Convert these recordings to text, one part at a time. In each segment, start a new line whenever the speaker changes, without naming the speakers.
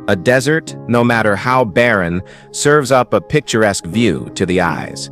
A desert, no matter how barren, serves up a picturesque view to the eyes.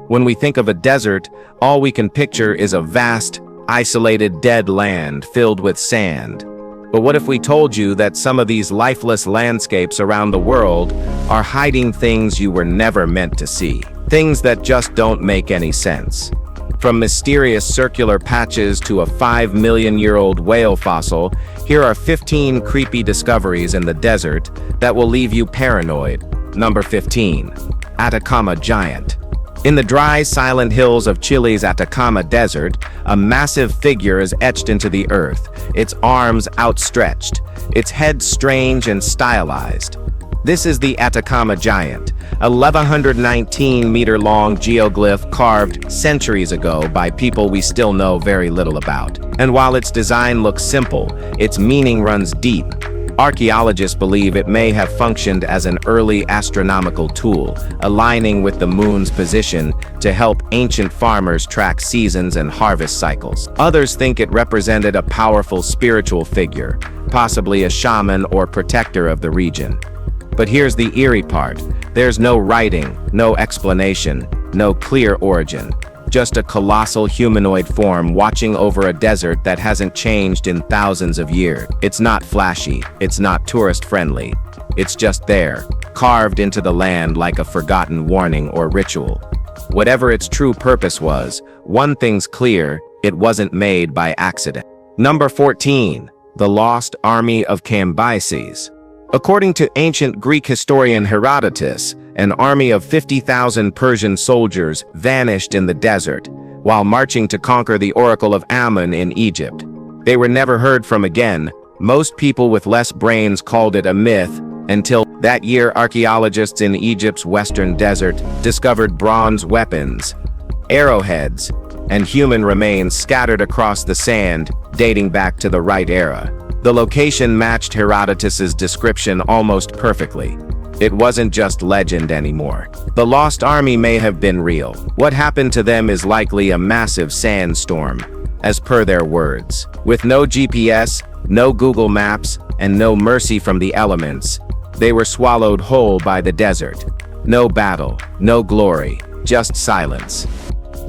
When we think of a desert, all we can picture is a vast, isolated dead land filled with sand. But what if we told you that some of these lifeless landscapes around the world are hiding things you were never meant to see? Things that just don't make any sense. From mysterious circular patches to a 5-million-year-old whale fossil, here are 15 creepy discoveries in the desert that will leave you paranoid. Number 15. Atacama Giant. In the dry, silent hills of Chile's Atacama Desert, a massive figure is etched into the earth, its arms outstretched, its head strange and stylized. This is the Atacama Giant, a 1,119-meter-long geoglyph carved centuries ago by people we still know very little about. And while its design looks simple, its meaning runs deep. Archaeologists believe it may have functioned as an early astronomical tool, aligning with the moon's position to help ancient farmers track seasons and harvest cycles. Others think it represented a powerful spiritual figure, possibly a shaman or protector of the region. But here's the eerie part. There's no writing, no explanation, no clear origin. Just a colossal humanoid form watching over a desert that hasn't changed in thousands of years. It's not flashy, it's not tourist-friendly. It's just there, carved into the land like a forgotten warning or ritual. Whatever its true purpose was, one thing's clear, it wasn't made by accident. Number 14. The Lost Army of Cambyses. According to ancient Greek historian Herodotus, an army of 50,000 Persian soldiers vanished in the desert while marching to conquer the Oracle of Ammon in Egypt. They were never heard from again. Most people with less brains called it a myth until that year archaeologists in Egypt's western desert discovered bronze weapons, arrowheads, and human remains scattered across the sand dating back to the right era. The location matched Herodotus's description almost perfectly. It wasn't just legend anymore. The lost army may have been real. What happened to them is likely a massive sandstorm, as per their words. With no GPS, no Google Maps, and no mercy from the elements, they were swallowed whole by the desert. No battle, no glory, just silence.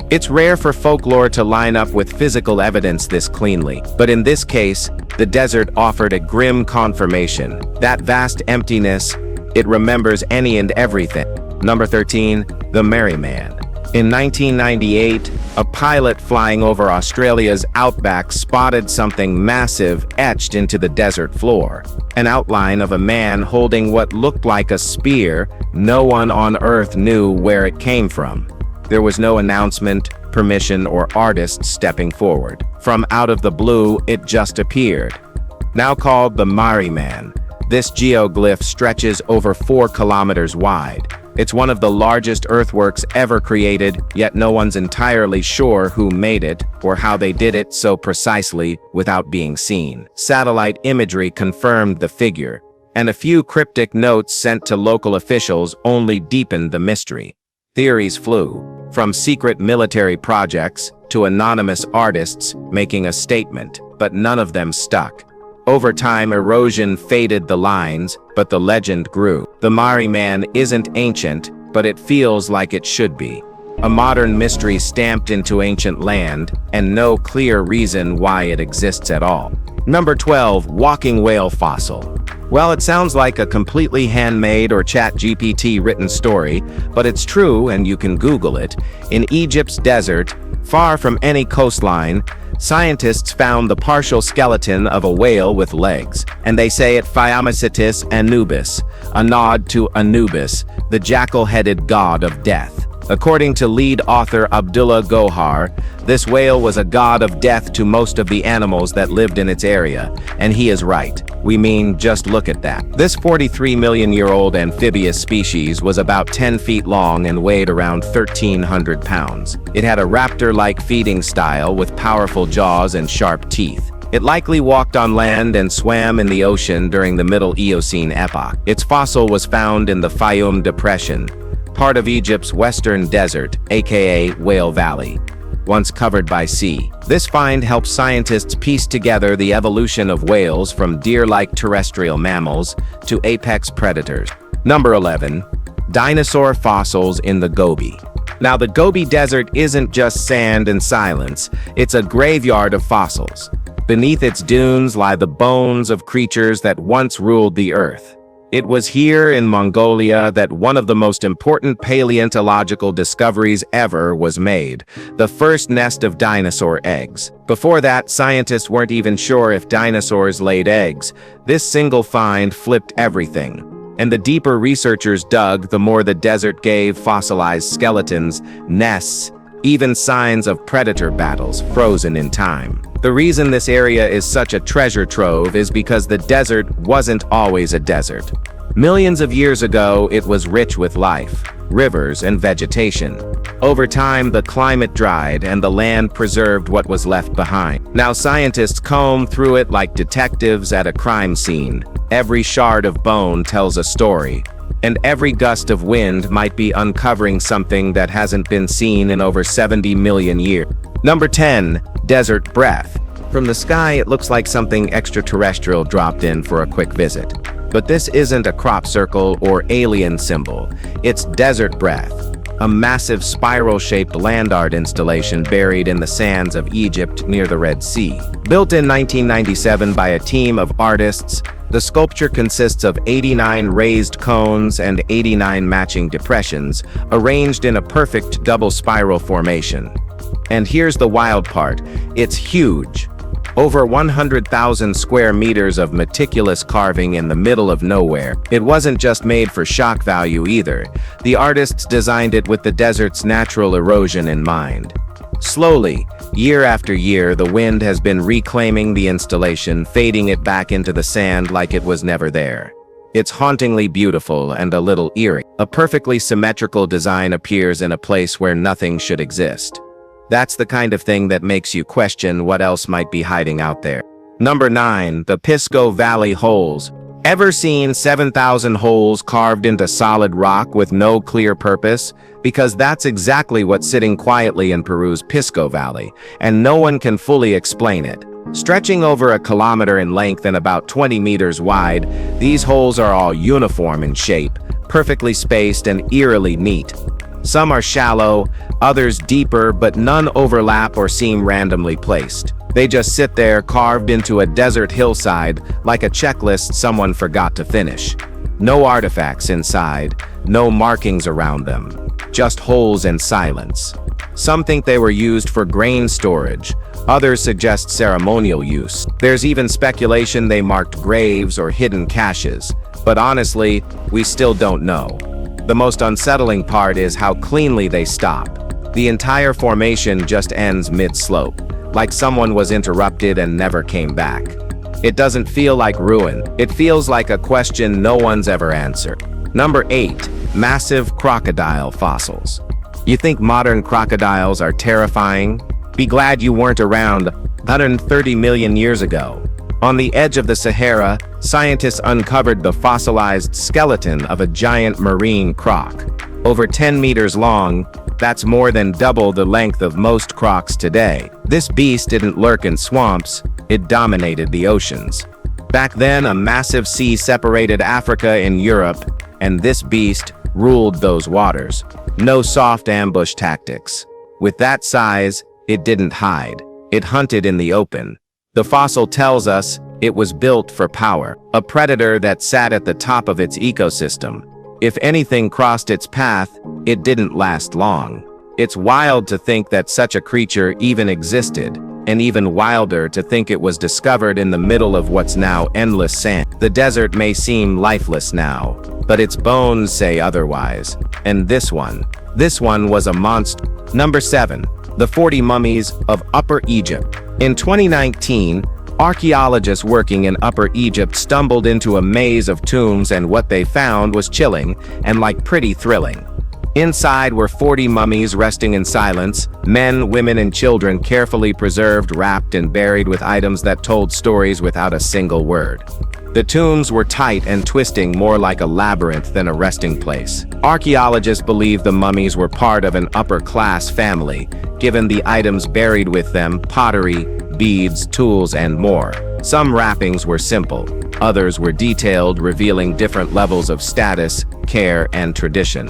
It's rare for folklore to line up with physical evidence this cleanly, but in this case, the desert offered a grim confirmation. That vast emptiness, it remembers any and everything. Number 13, the Merry Man. In 1998, a pilot flying over Australia's outback spotted something massive etched into the desert floor. An outline of a man holding what looked like a spear. No one on Earth knew where it came from. There was no announcement, permission, or artist stepping forward. From out of the blue, it just appeared. Now called the Merry Man, this geoglyph stretches over 4 kilometers wide. It's one of the largest earthworks ever created, yet no one's entirely sure who made it or how they did it so precisely without being seen. Satellite imagery confirmed the figure, and a few cryptic notes sent to local officials only deepened the mystery. Theories flew, from secret military projects to anonymous artists making a statement, but none of them stuck. Over time, erosion faded the lines, but the legend grew. The Merry Man isn't ancient, but it feels like it should be. A modern mystery stamped into ancient land, and no clear reason why it exists at all. Number 12, walking whale fossil. Well, it sounds like a completely handmade or ChatGPT written story, but it's true and you can Google it. In Egypt's desert, far from any coastline, scientists found the partial skeleton of a whale with legs, and they say it Phaeomycetes Anubis, a nod to Anubis, the jackal-headed god of death. According to lead author Abdullah Gohar, this whale was a god of death to most of the animals that lived in its area, and he is right. We mean, just look at that. This 43-million-year-old amphibious species was about 10 feet long and weighed around 1,300 pounds. It had a raptor-like feeding style with powerful jaws and sharp teeth. It likely walked on land and swam in the ocean during the Middle Eocene epoch. Its fossil was found in the Fayum Depression, part of Egypt's western desert, aka Whale Valley. once covered by sea. This find helps scientists piece together the evolution of whales from deer-like terrestrial mammals to apex predators. Number 11. Dinosaur fossils in the Gobi. Now, the Gobi Desert isn't just sand and silence, it's a graveyard of fossils. Beneath its dunes lie the bones of creatures that once ruled the earth. It was here in Mongolia that one of the most important paleontological discoveries ever was made, the first nest of dinosaur eggs. Before that, scientists weren't even sure if dinosaurs laid eggs. This single find flipped everything. And the deeper researchers dug, the more the desert gave fossilized skeletons, nests, even signs of predator battles frozen in time. The reason this area is such a treasure trove is because the desert wasn't always a desert. Millions of years ago, it was rich with life, rivers, and vegetation. Over time, the climate dried and the land preserved what was left behind. Now scientists comb through it like detectives at a crime scene. Every shard of bone tells a story, and every gust of wind might be uncovering something that hasn't been seen in over 70 million years. Number 10. Desert breath. From the sky, it looks like something extraterrestrial dropped in for a quick visit. But this isn't a crop circle or alien symbol. It's desert breath, a massive spiral-shaped land art installation buried in the sands of Egypt near the Red Sea. Built in 1997 by a team of artists, the sculpture consists of 89 raised cones and 89 matching depressions, arranged in a perfect double spiral formation. And here's the wild part, it's huge. Over 100,000 square meters of meticulous carving in the middle of nowhere. It wasn't just made for shock value either. The artists designed it with the desert's natural erosion in mind. Slowly, year after year, the wind has been reclaiming the installation, fading it back into the sand like it was never there. It's hauntingly beautiful and a little eerie. A perfectly symmetrical design appears in a place where nothing should exist. That's the kind of thing that makes you question what else might be hiding out there. Number 9. The Pisco Valley Holes. Ever seen 7,000 holes carved into solid rock with no clear purpose? Because that's exactly what's sitting quietly in Peru's Pisco Valley, and no one can fully explain it. Stretching over a kilometer in length and about 20 meters wide, these holes are all uniform in shape, perfectly spaced and eerily neat. Some are shallow, others deeper, but none overlap or seem randomly placed. They just sit there carved into a desert hillside like a checklist someone forgot to finish. No artifacts inside, no markings around them, just holes and silence. Some think they were used for grain storage, others suggest ceremonial use. There's even speculation they marked graves or hidden caches, but honestly, we still don't know. The most unsettling part is how cleanly they stop. The entire formation just ends mid-slope, like someone was interrupted and never came back. It doesn't feel like ruin. It feels like a question no one's ever answered. Number 8. Massive crocodile fossils. You think modern crocodiles are terrifying? Be glad you weren't around 130 million years ago. On the edge of the Sahara, scientists uncovered the fossilized skeleton of a giant marine croc. Over 10 meters long, that's more than double the length of most crocs today. This beast didn't lurk in swamps, it dominated the oceans. Back then, a massive sea separated Africa and Europe, and this beast ruled those waters. No soft ambush tactics. With that size, it didn't hide. It hunted in the open. The fossil tells us it was built for power, a predator that sat at the top of its ecosystem. If anything crossed its path, it didn't last long. It's wild to think that such a creature even existed, and even wilder to think it was discovered in the middle of what's now endless sand. The desert may seem lifeless now, but its bones say otherwise. And this one was a monster. Number 7. The 40 Mummies of Upper Egypt. In 2019, archaeologists working in Upper Egypt stumbled into a maze of tombs, and what they found was chilling and like pretty thrilling. Inside were 40 mummies resting in silence, men, women, and children carefully preserved, wrapped, and buried with items that told stories without a single word. The tombs were tight and twisting, more like a labyrinth than a resting place. Archaeologists believe the mummies were part of an upper-class family, given the items buried with them: pottery, beads, tools, and more. Some wrappings were simple, others were detailed, revealing different levels of status, care, and tradition.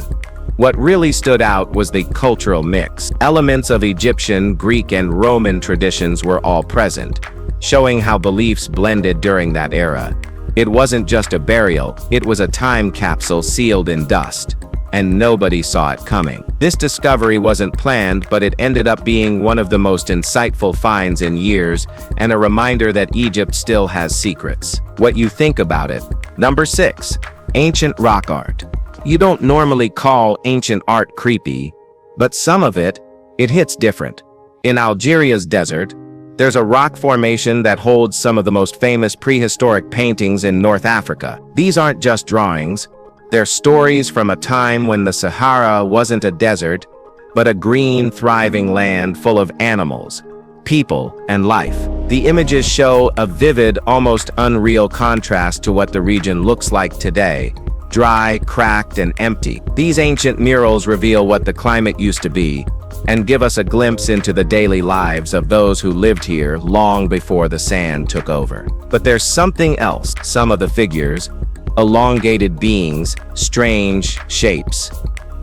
What really stood out was the cultural mix. Elements of Egyptian, Greek, and Roman traditions were all present, showing how beliefs blended during that era. It wasn't just a burial, it was a time capsule sealed in dust, and nobody saw it coming. This discovery wasn't planned, but it ended up being one of the most insightful finds in years, and a reminder that Egypt still has secrets. What you think about it? Number 6. Ancient rock art. You don't normally call ancient art creepy, but some of it hits different. In Algeria's desert, there's a rock formation that holds some of the most famous prehistoric paintings in North Africa. These aren't just drawings, they're stories from a time when the Sahara wasn't a desert, but a green, thriving land full of animals, people, and life. The images show a vivid, almost unreal contrast to what the region looks like today: dry, cracked, and empty. These ancient murals reveal what the climate used to be, and give us a glimpse into the daily lives of those who lived here long before the sand took over. But there's something else. Some of the figures, elongated beings, strange shapes,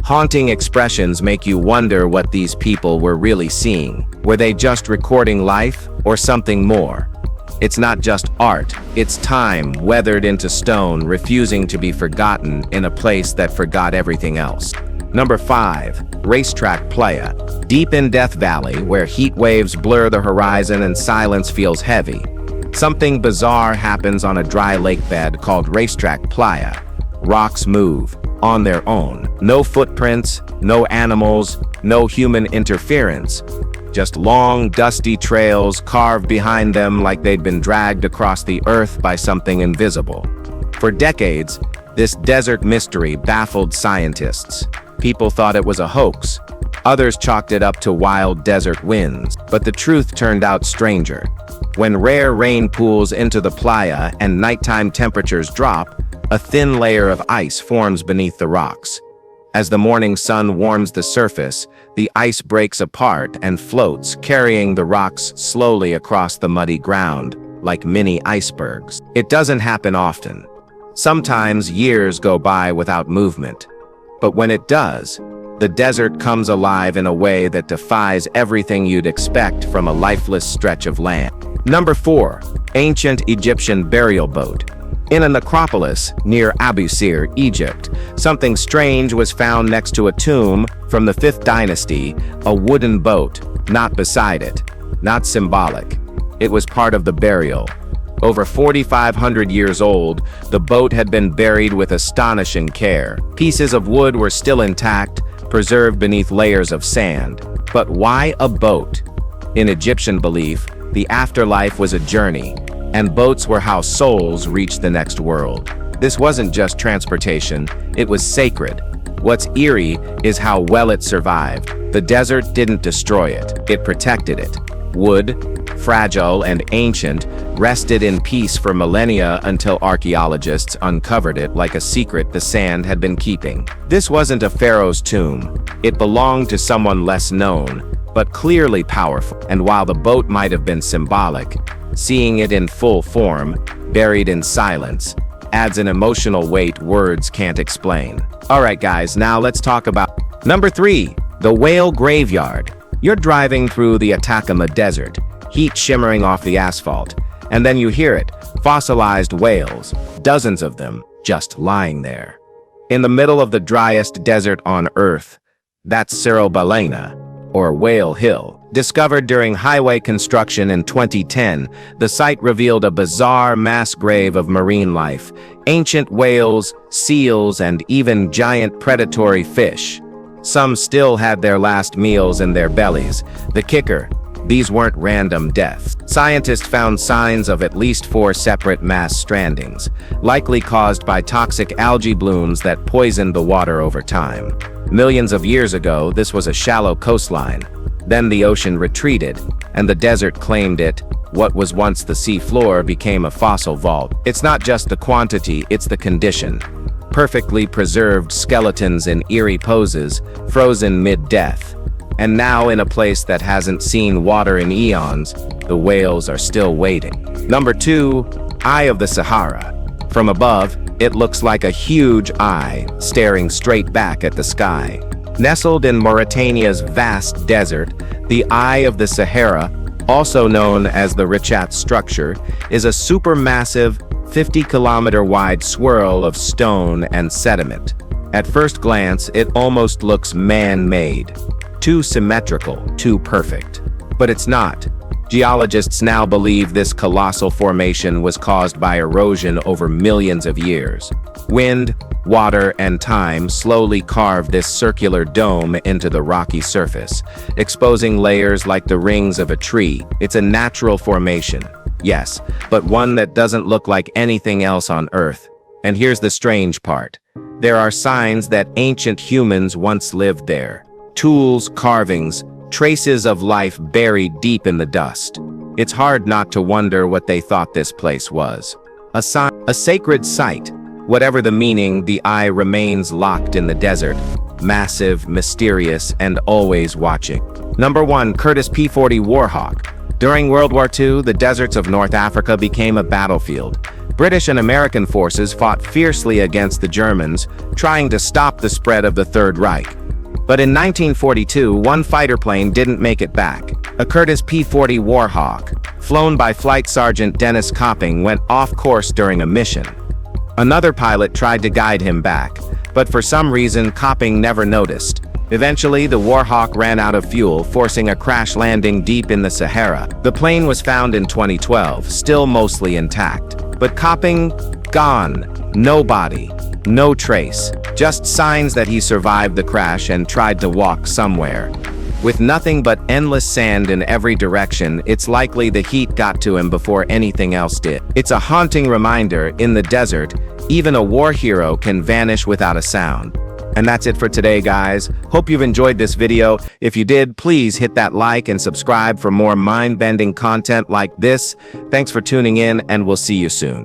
haunting expressions, make you wonder what these people were really seeing. Were they just recording life, or something more? It's not just art, it's time weathered into stone, refusing to be forgotten in a place that forgot everything else. Number 5. Racetrack Playa. Deep in Death Valley, where heat waves blur the horizon and silence feels heavy, something bizarre happens on a dry lake bed called Racetrack Playa. Rocks move on their own. No footprints, no animals, no human interference. Just long, dusty trails carved behind them like they'd been dragged across the earth by something invisible. For decades, this desert mystery baffled scientists. People thought it was a hoax. Others chalked it up to wild desert winds. But the truth turned out stranger. When rare rain pools into the playa and nighttime temperatures drop, a thin layer of ice forms beneath the rocks. As the morning sun warms the surface, the ice breaks apart and floats, carrying the rocks slowly across the muddy ground, like mini icebergs. It doesn't happen often. Sometimes years go by without movement. But when it does, the desert comes alive in a way that defies everything you'd expect from a lifeless stretch of land. Number 4. Ancient Egyptian burial boat. In a necropolis near Abu Sir, Egypt, something strange was found next to a tomb from the 5th dynasty, a wooden boat, not beside it, not symbolic. It was part of the burial. Over 4,500 years old, the boat had been buried with astonishing care. Pieces of wood were still intact, preserved beneath layers of sand. But why a boat? In Egyptian belief, the afterlife was a journey, and boats were how souls reached the next world. This wasn't just transportation, it was sacred. What's eerie is how well it survived. The desert didn't destroy it, it protected it. Wood, fragile and ancient, rested in peace for millennia until archaeologists uncovered it like a secret the sand had been keeping. This wasn't a pharaoh's tomb. It belonged to someone less known, but clearly powerful. And while the boat might have been symbolic, seeing it in full form, buried in silence, adds an emotional weight words can't explain. Alright guys, now let's talk about Number 3. The Whale Graveyard. You're driving through the Atacama Desert, heat shimmering off the asphalt, and then you hear it, fossilized whales, dozens of them, just lying there. In the middle of the driest desert on Earth, that's Cerro Balena, or Whale Hill. Discovered during highway construction in 2010, the site revealed a bizarre mass grave of marine life, ancient whales, seals, and even giant predatory fish. Some still had their last meals in their bellies. The kicker: these weren't random deaths. Scientists found signs of at least 4 separate mass strandings, likely caused by toxic algae blooms that poisoned the water over time. Millions of years ago, this was a shallow coastline. Then the ocean retreated, and the desert claimed it, what was once the sea floor became a fossil vault. It's not just the quantity, it's the condition. Perfectly preserved skeletons in eerie poses, frozen mid-death. And now, in a place that hasn't seen water in eons, the whales are still waiting. Number 2, Eye of the Sahara. From above, it looks like a huge eye staring straight back at the sky. Nestled in Mauritania's vast desert, the Eye of the Sahara, also known as the Richat structure, is a supermassive 50-kilometer-wide swirl of stone and sediment. At first glance, it almost looks man-made. Too symmetrical, too perfect. But it's not. Geologists now believe this colossal formation was caused by erosion over millions of years. Wind, water, and time slowly carved this circular dome into the rocky surface, exposing layers like the rings of a tree. It's a natural formation, yes, but one that doesn't look like anything else on Earth. And here's the strange part. There are signs that ancient humans once lived there. Tools, carvings, traces of life buried deep in the dust. It's hard not to wonder what they thought this place was. A sacred site. Whatever the meaning, the eye remains locked in the desert, massive, mysterious, and always watching. Number 1, Curtis P-40 Warhawk. During World War II, the deserts of North Africa became a battlefield. British and American forces fought fiercely against the Germans, trying to stop the spread of the Third Reich. But in 1942, one fighter plane didn't make it back. A Curtis P-40 Warhawk, flown by Flight Sergeant Dennis Copping, went off course during a mission. Another pilot tried to guide him back, but for some reason Copping never noticed. Eventually, the Warhawk ran out of fuel, forcing a crash landing deep in the Sahara. The plane was found in 2012, still mostly intact. But Copping, gone. No body, no trace. Just signs that he survived the crash and tried to walk somewhere. With nothing but endless sand in every direction, it's likely the heat got to him before anything else did. It's a haunting reminder, in the desert, even a war hero can vanish without a sound. And that's it for today, guys. Hope you've enjoyed this video. If you did, please hit that like and subscribe for more mind-bending content like this. Thanks for tuning in, and we'll see you soon.